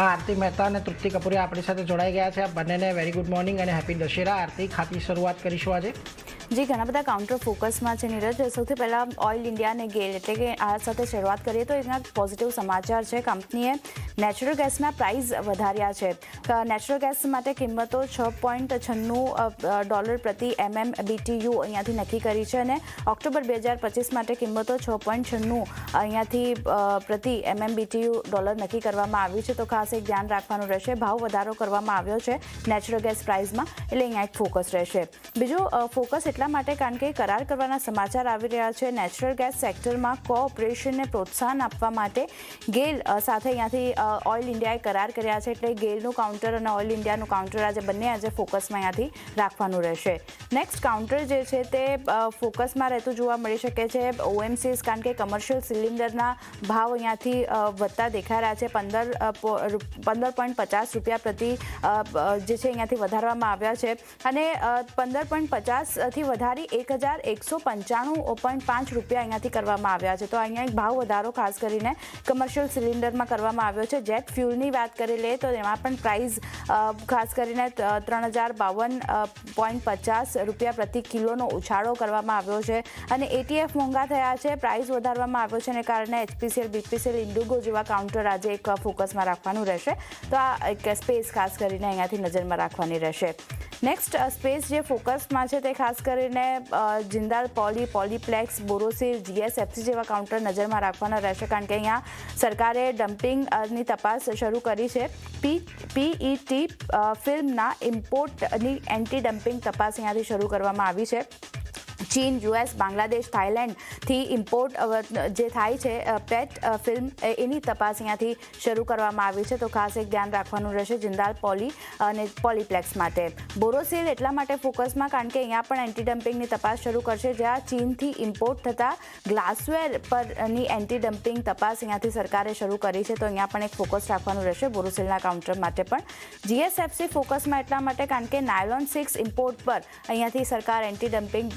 આરતી મહેતા અને તૃપ્તિ કપૂરિયા આપણી સાથે જોડાઈ ગયા છે. આ બંનેને વેરી ગુડ મોર્નિંગ અને હેપી દશેરા. આરતી, ખાતી શરૂઆત કરીશું આજે. જી, ઘણા બધા કાઉન્ટર ફોકસમાં છે નીરજ. સૌથી પહેલાં ઓઇલ ઇન્ડિયા અને ગેલ એટલે કે આ સાથે શરૂઆત કરીએ તો એના પોઝિટિવ સમાચાર છે. કંપનીએ નેચરલ ગેસના પ્રાઇસ વધાર્યા છે. નેચરલ ગેસ માટે કિંમતો $6.96 પ્રતિ MMBTU અહીંયાથી નક્કી કરી છે અને ઓક્ટોબર 2025 માટે કિંમતો 6.96 અહીંયાથી પ્રતિ MMBTU નક્કી કરવામાં આવ્યું છે. તો ખાસ એક ધ્યાન રાખવાનું રહેશે. ભાવ વધારો કરવામાં આવ્યો છે નેચરલ ગેસ પ્રાઇસમાં, એટલે અહીંયા એક ફોકસ રહેશે. બીજું ફોકસ એટલા માટે કારણ કે કરાર કરવાના સમાચાર આવી રહ્યા છે. નેચરલ ગેસ સેક્ટરમાં કોઓપરેશનને પ્રોત્સાહન આપવા માટે ગેલ સાથે અહીંયાથી ઓઇલ ઇન્ડિયાએ કરાર કર્યા છે. એટલે ગેલનું કાઉન્ટર અને ઓઇલ ઇન્ડિયાનું કાઉન્ટર આજે ફોકસમાં અહીંયાથી રાખવાનું રહેશે. નેક્સ્ટ કાઉન્ટર જે છે તે ફોકસમાં રહેતું જોવા મળી શકે છે OMCs, કારણ કે કમર્શિયલ સિલિન્ડરના ભાવ અહીંયાથી વધતા દેખાઈ રહ્યા છે. 15.50 પ્રતિ જે છે અહીંયાથી વધારવામાં આવ્યા છે અને 15.50થી વધારી 1195.5 અહીંયાથી કરવામાં આવ્યા છે. તો અહીંયા એક ભાવ વધારો ખાસ કરીને કમર્શિયલ સિલિન્ડરમાં કરવામાં આવ્યો છે. જેટ ફ્યુલની વાત કરી લઈએ તો એમાં પણ પ્રાઇસ ખાસ કરીને 3052.50 પ્રતિ કિલોનો ઉછાળો કરવામાં આવ્યો છે અને ATF મોંઘા થયા છે, પ્રાઇસ વધારવામાં આવ્યો છે અને કારણે HPCL, BPCL, ઇન્ડિગો જેવા કાઉન્ટર આજે એક ફોકસમાં રાખવાનું રહેશે. તો આ એક સ્પેસ ખાસ કરીને અહીંયાથી નજરમાં રાખવાની રહેશે. નેક્સ્ટ સ્પેસ જે ફોકસમાં છે તે ખાસ કરીને જિંદાલ પોલી, પોલીપ્લેક્સ, બોરોસિલ, GSFC જેવા કાઉન્ટર નજરમાં રાખવાના રહેશે, કારણ કે અહીંયા સરકારે ડમ્પિંગની તપાસ શરૂ કરી છે. PET ફિલ્મના ઇમ્પોર્ટની એન્ટી ડમ્પિંગ તપાસ અહીંયાથી શરૂ કરવામાં આવી છે. ચીન, US, બાંગ્લાદેશ, થાઇલેન્ડથી ઇમ્પોર્ટ જે થાય છે પેટ ફિલ્મ, એની તપાસ અહીંયાથી શરૂ કરવામાં આવી છે. તો ખાસ એક ધ્યાન રાખવાનું રહેશે જિંદાલ પોલી અને પોલીપ્લેક્સ માટે. બોરોસિલ એટલા માટે ફોકસમાં કારણ કે અહીંયા પણ એન્ટી ડમ્પિંગની તપાસ શરૂ કરશે, જ્યાં ચીનથી ઇમ્પોર્ટ થતા ગ્લાસવેર પરની એન્ટી ડમ્પિંગ તપાસ અહીંયાથી સરકારે શરૂ કરી છે. તો અહીંયા પણ એક ફોકસ રાખવાનું રહેશે બોરોસિલના કાઉન્ટર માટે પણ. GSFC ફોકસમાં એટલા માટે કારણ કે નાયલોન 6 ઇમ્પોર્ટ પર અહીંયાથી સરકાર એન્ટી ડમ્પિંગ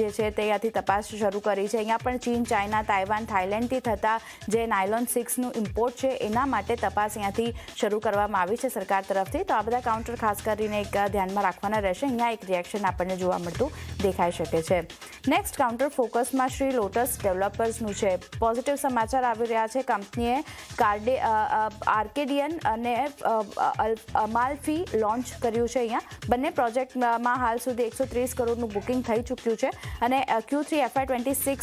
જે છે તે અહીંયાથી તપાસ શરૂ કરી છે. અહીંયા પણ ચીન, ચાઇના, તાઇવાન, થાઇલેન્ડથી થતા જે નાયલોન 6નું ઇમ્પોર્ટ છે એના માટે તપાસ અહીંયાથી શરૂ કરવામાં આવી છે સરકાર તરફથી. તો આ બધા કાઉન્ટર ખાસ કરીને એક ધ્યાનમાં રાખવાના રહેશે. અહીંયા એક રિએક્શન આપણને જોવા મળતું દેખાઈ શકે છે. નેક્સ્ટ કાઉન્ટર ફોકસમાં શ્રી લોટસ ડેવલપર્સનું છે. પોઝિટિવ સમાચાર આવી રહ્યા છે. કંપનીએ આર્કેડિયન અને અમાલ્ફી લોન્ચ કર્યું છે. અહીંયા બંને પ્રોજેક્ટમાં હાલ સુધી 130 કરોડનું બુકિંગ થઈ ચૂક્યું છે અને Q3 FY26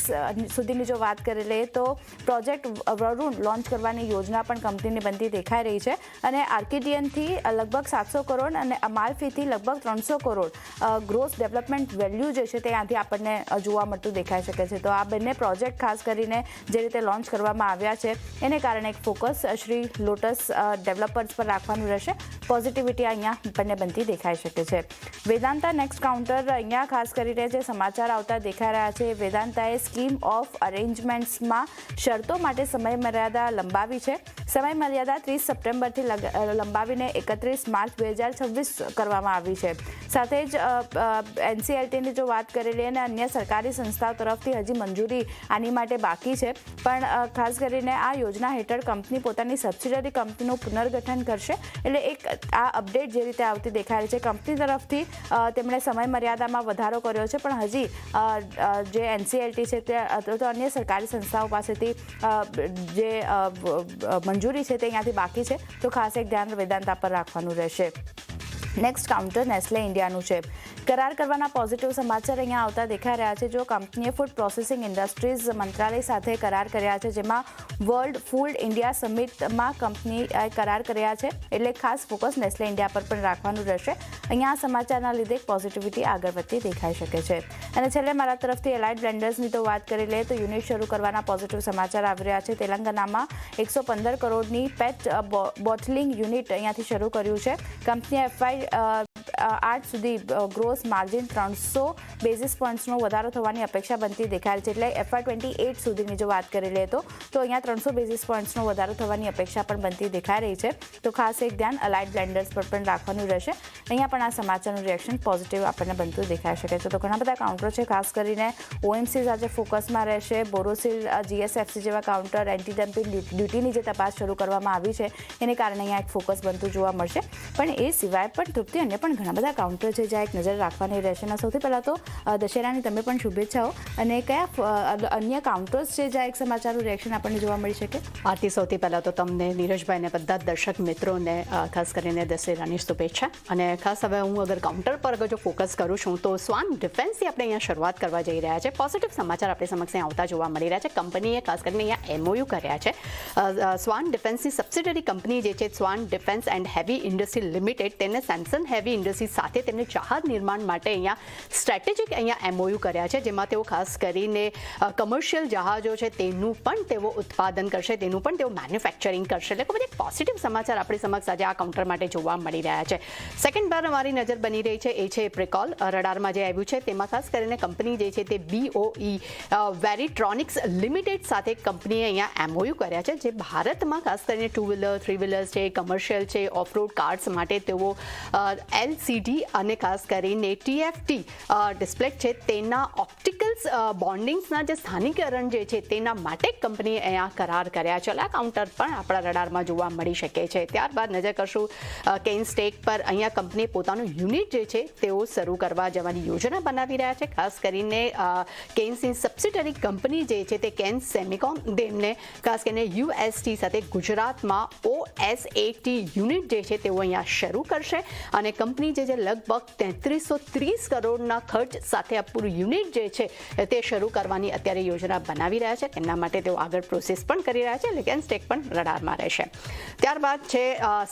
સુધીની જો વાત કરી લઈએ તો પ્રોજેક્ટ વરુણ લોન્ચ કરવાની યોજના પણ કંપનીની બનતી દેખાઈ રહી છે અને આર્કેડિયનથી લગભગ 700 કરોડ અને અમાલ્ફીથી લગભગ 300 કરોડ ગ્રોસ ડેવલપમેન્ટ વેલ્યુ જે છે તે ત્યાંથી આપણને જોવા મળતું દેખાઈ શકે છે. તો આ બંને પ્રોજેક્ટ ખાસ કરીને જે રીતે લોન્ચ કરવામાં આવ્યા છે એને કારણે એક ફોકસ શ્રી લોટસ ડેવલપર્સ પર રાખવાનું રહેશે. પોઝિટિવિટી અહીંયા આપણને બનતી દેખાઈ શકે છે. વેદાંતા નેક્સ્ટ કાઉન્ટર અહીંયા ખાસ કરીને જે સમાચાર આવતા દેખાઈ રહ્યા છે. વેદાંતાએ સ્કીમ ઓફ અરેન્જમેન્ટ્સમાં શરતો માટે સમયમર્યાદા લંબાવી છે. સમયમર્યાદા 30 સપ્ટેમ્બરથી લંબાવીને 31 માર્ચ 2026 કરવામાં આવી છે. સાથે જ NCLTની જો વાત કરી લઈએ અને અન્ય સરકારી સંસ્થાઓ તરફથી હજી મંજૂરી આની માટે બાકી છે, પણ ખાસ કરીને આ યોજના હેઠળ કંપની પોતાની સબસિડરી કંપનીનું પુનર્ગઠન કરશે. એટલે એક આ અપડેટ જે રીતે આવતી દેખાય છે, કંપની તરફથી તેમણે સમયમર્યાદામાં વધારો કર્યો છે, પણ હજી જે NCLT છે તે અથવા તો અન્ય સરકારી સંસ્થાઓ પાસેથી જે મંજૂરી છે તે અહીંયાથી બાકી છે. તો ખાસ એક ધ્યાન વેદાંતા પર રાખવાનું રહેશે. નેક્સ્ટ કાઉન્ટર નેસ્લે ઇન્ડિયાનું છે. કરાર કરવાના પોઝિટિવ સમાચાર અહીંયા આવતા દેખાઈ રહ્યા છે. જો કંપનીએ ફૂડ પ્રોસેસિંગ ઇન્ડસ્ટ્રીઝ મંત્રાલય સાથે કરાર કર્યા છે, જેમાં વર્લ્ડ ફૂડ ઇન્ડિયા સમિટમાં કંપનીએ કરાર કર્યા છે, એટલે ખાસ ફોકસ નેસ્લે ઇન્ડિયા પર પણ રાખવાનું રહેશે. અહીંયા આ સમાચારના લીધે પોઝિટિવિટી આગળ વધતી દેખાઈ શકે છે. અને છેલ્લે મારા તરફથી એલાઇડ બ્લેન્ડર્સની તો વાત કરી લઈએ તો યુનિટ શરૂ કરવાના પોઝિટિવ સમાચાર આવી રહ્યા છે. તેલંગાનામાં 115 કરોડની પેટ બોટલિંગ યુનિટ અહીંયાથી શરૂ કર્યું છે. કંપનીએ 8 સુધી ગ્રોસ માર્જિન 300 બેઝિસ પોઈન્ટ્સનો વધારો થવાની અપેક્ષા બનતી દેખાય છે. એટલે FY28 સુધીની જો વાત કરી લઈએ તો અહીંયા 300 બેઝિસ પોઈન્ટ્સનો વધારો થવાની અપેક્ષા પણ બનતી દેખાઈ રહી છે. તો ખાસ એક ધ્યાન અલાઇડ બ્લેન્ડર્સ પર પણ રાખવાનું રહેશે. અહીંયા પણ આ સમાચારનું રિએક્શન પોઝિટિવ આપણને બનતું દેખાઈ શકે છે. તો ઘણા બધા કાઉન્ટર છે, ખાસ કરીને OMCs આજે ફોકસમાં રહેશે. બોરોસિલ, GSFC જેવા કાઉન્ટર એન્ટી ડમ્પિંગ ડ્યુટીની જે તપાસ શરૂ કરવામાં આવી છે એને કારણે અહીંયા એક ફોકસ બનતું જોવા મળશે. પણ એ સિવાય પણ તૃપ્તિ અન્ય પણ ઘણા બધા કાઉન્ટર છે જ્યાં એક નજર રાખવાની રહેશે. અને સૌથી પહેલાં તો દશેરાની તમે પણ શુભેચ્છાઓ. અને કયા અન્ય કાઉન્ટર્સ છે જ્યાં એક સમાચારનું રિએક્શન આપણને જોવા મળી શકે? આરતી, સૌથી પહેલાં તો તમને, નીરજભાઈને, બધા જ દર્શક મિત્રોને ખાસ કરીને દશેરાની શુભેચ્છા. અને ખાસ હવે હું અગર કાઉન્ટર પર અગર જો ફોકસ કરું છું તો સ્વાન ડિફેન્સથી આપણે અહીંયા શરૂઆત કરવા જઈ રહ્યા છે. પોઝિટિવ સમાચાર આપણી સમક્ષ આવતા જોવા મળી રહ્યા છે. કંપનીએ ખાસ કરીને અહીંયા MOU કર્યા છે. સ્વાન ડિફેન્સની સબસિડરી કંપની જે છે Swan defence and heavy industry limited, તેને સેમસંગ હેવી ઇન્ડસ્ટ્રી સાથે તેમને જહાજ નિર્માણ માટે અહીંયા સ્ટ્રેટેજિક અહીંયા MOU કર્યા છે, જેમાં તેઓ ખાસ કરીને કમર્શિયલ જહાજો છે તેનું પણ તેઓ ઉત્પાદન કરશે, તેનું પણ તેઓ મેન્યુફેક્ચરિંગ કરશે. એટલે ખૂબ જ પોઝિટિવ સમાચાર આપણી સમક્ષ આજે આ કાઉન્ટર માટે જોવા મળી રહ્યા છે. સેકન્ડ પર અમારી નજર બની રહી છે એ છે પ્રિકોલ. રડારમાં જે આવ્યું છે તેમાં ખાસ કરીને કંપની જે છે તે BOE વેરીટ્રોનિક્સ લિમિટેડ સાથે કંપનીએ અહીંયા MOU કર્યા છે, જે ભારતમાં ખાસ કરીને 2 વ્હીલર, 3 વ્હીલર્સ છે, કમર્શિયલ છે, ઓફરોડ કાર્સ માટે તેઓ LCD અને ખાસ કરીને TFT ડિસ્પ્લે છે તેના ઓપ્ટિકલ્સ બોન્ડિંગ્સના જે સ્થાનિકીકરણ જે છે તેના માટે કંપનીએ અહીંયા કરાર કર્યા છે. આ કાઉન્ટર પણ આપણા રડારમાં જોવા મળી શકે છે. ત્યારબાદ નજર કરશું કેન સ્ટેક પર. અહીંયા કંપનીએ પોતાનું યુનિટ જે છે તેઓ શરૂ કરવા જવાની યોજના બનાવી રહ્યા છે. ખાસ કરીને કેન્સની સબસિડરી કંપની જે છે તે કેન સેમિકોન, તેમને ખાસ કરીને UST સાથે ગુજરાતમાં OSAT યુનિટ જે છે તેઓ અહીંયા શરૂ કરશે. અને કંપની જે છે લગભગ 3330 કરોડના ખર્ચ સાથે આ પૂરું યુનિટ જે છે તે શરૂ કરવાની અત્યારે યોજના બનાવી રહ્યા છે. તેમના માટે તેઓ આગળ પ્રોસેસ પણ કરી રહ્યા છે. એટલે કેન સ્ટેક પણ રડારમાં રહેશે. ત્યારબાદ છે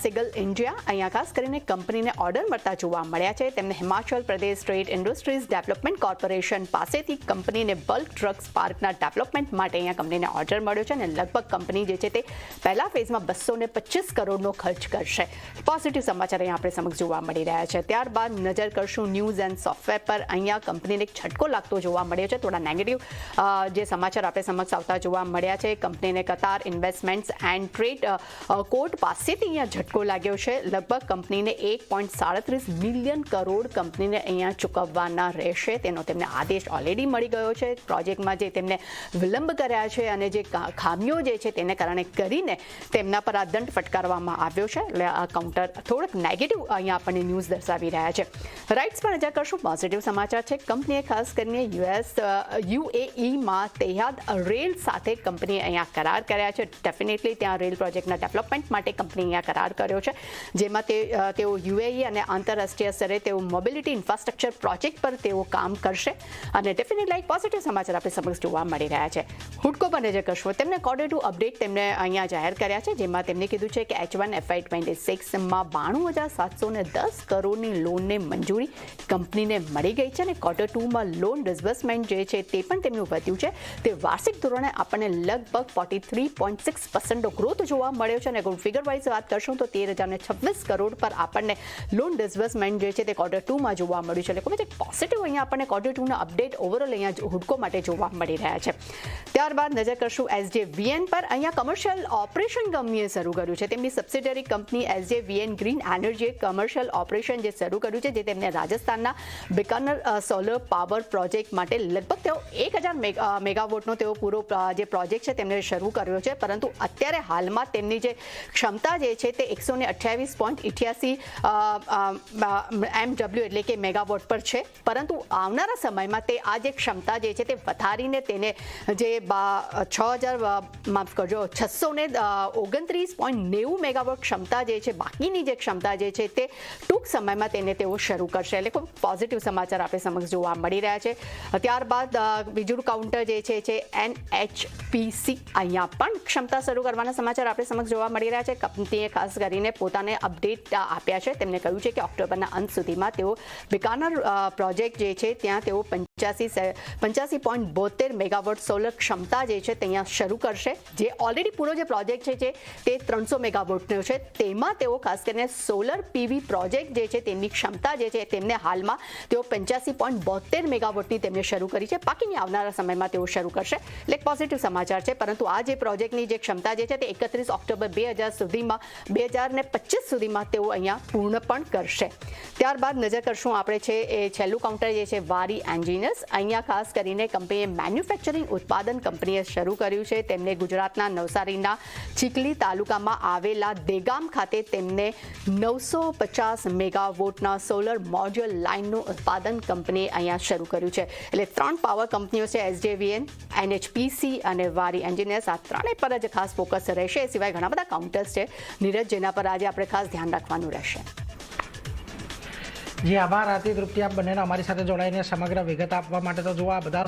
સિગલ ઇન્ડિયા. અહીંયા ખાસ કરીને કંપનીને ઓર્ડર મળતા જોવા મળ્યા છે. તેમને Himachal Pradesh state industries development corporation પાસેથી કંપનીને બલ્ક ડ્રગ્સ પાર્કના ડેવલપમેન્ટ માટે અહીંયા કંપનીને ઓર્ડર મળ્યો છે. અને લગભગ કંપની જે છે તે પહેલા ફેઝમાં 225 કરોડનો ખર્ચ કરશે. પોઝિટિવ સમાચાર અહીંયા આપણે સમક્ષ જોવા મળી રહ્યા છે. ત્યારબાદ નજર કરશું ન્યૂઝ એન્ડ સોફ્ટવેર પર. અહીંયા કંપનીને એક છટકો લાગતો જોવા મળ્યો છે. થોડા નેગેટિવ જે સમાચાર આપણે સમક્ષ આવતા જોવા મળ્યા છે. કંપનીને કતાર ઇન્વેસ્ટમેન્ટ્સ એન્ડ ટ્રેડ કોર્ટ પાસેથી અહીંયા ઝટકો લાગ્યો છે. લગભગ કંપનીને 1.37 મિલિયન કરોડ કંપનીને અહીંયા ચૂકવવાના રહેશે. તેનો તેમને આદેશ ઓલરેડી મળી ગયો છે. પ્રોજેક્ટમાં જે તેમને વિલંબ કર્યા છે અને જે ખામીઓ જે છે તેને કારણે કરીને તેમના પર આ દંડ ફટકારવામાં આવ્યો છે. એટલે આ કાઉન્ટર થોડુંક નેગેટિવ અહીંયા આપણને ન્યૂઝ દર્શાવી રહ્યા છે. રાઇટ્સ પર નજર કરશું. પોઝિટિવ સમાચાર છે. કંપનીએ ખાસ કરીને UAEમાં તેહાદ રેલ સાથે કંપનીએ અહીંયા કરાર કર્યા છે. ડેફિનેટલી ત્યાં રેલ પ્રોજેક્ટના ડેવલપમેન્ટ માટે કંપની અહીંયા કરાર કર્યો છે, જેમાં તેઓ UAE અને આંતરરાષ્ટ્રીય સ્તરે તેઓ મોબિલિટી ઇન્ફ્રાસ્ટ્રક્ચર પ્રોજેક્ટ પર તેઓ કામ કરશે. અને ડેફિનેટલી એક પોઝિટિવ સમાચાર આપણે સમક્ષ જોવા મળી રહ્યા છે. હુડકો પર નજર કરશો. તેમને Q2 અપડેટ તેમને અહીંયા જાહેર કર્યા છે, જેમાં તેમણે કીધું છે કે H1 FY26માં 92,710 કરોડની લોનને મંજૂરી કંપનીને મળી ગઈ છે. અને Q2માં લોન ડિસબર્સમેન્ટ જે છે તે પણ તેમનું વધ્યું છે. તે વાર્ષિક ધોરણે આપણને લગભગ 43.6% ગ્રોથ જોવા મળ્યો છે. અને ફિગર વાઇઝ વાત કરશું તો 13,026 કરોડ પર આપણને લોન ડિસબર્સમેન્ટ જે છે તે Q2માં જોવા મળ્યું છે. એટલે ખૂબ જ પોઝિટિવ અહીંયા આપણને Q2ના અપડેટ ઓવરઓલ અહીંયા હુડકો માટે જોવા મળી રહ્યા છે. ત્યારબાદ નજર કરશું SJVN પર. અહીંયા કમર્શિયલ ઓપરેશન કંપનીએ શરૂ કર્યું છે. તેમની સબસિડરી કંપની SJVN ગ્રીન એનર્જીએ કમર્શિયલ ઓપરેશન જે શરૂ કર્યું છે, જે તેમને રાજસ્થાનના બિકાનર સોલર પાવર પ્રોજેક્ટ માટે લગભગ તેઓ 1000 મેગાવોટનો તેઓ પૂરો જે પ્રોજેક્ટ છે તેમને શરૂ કર્યો છે. પરંતુ અત્યારે હાલમાં તેમની જે ક્ષમતા જે છે તે 128.88 MW એટલે કે મેગાવોટ પર છે. પરંતુ આવનારા સમયમાં તે આ જે ક્ષમતા જે છે તે વધારીને તેને જે 629.90 મેગાવોટ ક્ષમતા જે છે, બાકીની જે ક્ષમતા જે છે તે ટૂંક સમયમાં તેને તેઓ શરૂ કરશે. એટલે ખૂબ પોઝિટિવ સમાચાર આપણે સમક્ષ જોવા મળી રહ્યા છે. ત્યારબાદ બીજું કાઉન્ટર જે છે NHPC. અહીંયા પણ ક્ષમતા શરૂ કરવાના સમાચાર આપણે સમક્ષ જોવા મળી રહ્યા છે. કંપનીએ ખાસ કરીને પોતાને અપડેટ આપ્યા છે. તેમણે કહ્યું છે કે ઓક્ટોબરના અંત સુધીમાં તેઓ બિકાનર પ્રોજેક્ટ જે છે ત્યાં તેઓ 85.72 મેગાવોટ સોલર ક્ષમતા જે છે તે અહીંયા શરૂ કરશે. જે ઓલરેડી પૂરો જે પ્રોજેક્ટ છે તે 300 મેગાવોટનો છે. તેમાં તેઓ ખાસ કરીને સોલર પીવી પ્રોજેક્ટ જે છે તેમની ક્ષમતા જે છે તેમને હાલમાં તેઓ 85.72 મેગાવોટની તેમને શરૂ કરી છે. બાકીની આવનારા સમયમાં તેઓ શરૂ કરશે. એટલે પોઝિટિવ સમાચાર છે. પરંતુ આ જે પ્રોજેક્ટની જે ક્ષમતા જે છે તે 31 ઓક્ટોબર 2025 સુધીમાં તેઓ અહીંયા પૂર્ણ પણ કરશે. ત્યારબાદ નજર કરશું આપણે છે એ છેલ્લું કાઉન્ટર જે છે વારી એન્જિનિયર્સ. અહીંયા ખાસ કરીને કંપનીએ મેન્યુફેક્ચરિંગ ઉત્પાદન કંપનીએ શરૂ કર્યું છે. તેમને ગુજરાતના નવસારીના ચીખલી તાલુકામાં આવેલા દેગામ ખાતે તેમને 950 મેગાવોટના સોલર મોડ્યુલ લાઇનનું ઉત્પાદન કંપનીએ અહીંયા શરૂ કર્યું છે. એટલે 3 પાવર કંપનીઓ છે, SJVN, NHPC અને વારી એન્જિનિયર્સ. આ ત્રણેય પર જ ખાસ ફોકસ રહેશે. એ સિવાય ઘણા બધા કાઉન્ટર્સ છે નીરજ, જેના પર આજે આપણે ખાસ ધ્યાન રાખવાનું રહેશે. જી આભાર આરતી, તૃપ્તિ, આપ બંનેને અમારી સાથે જોડાઈને સમગ્ર વિગત આપવા માટે. તો જુઓ આ બધા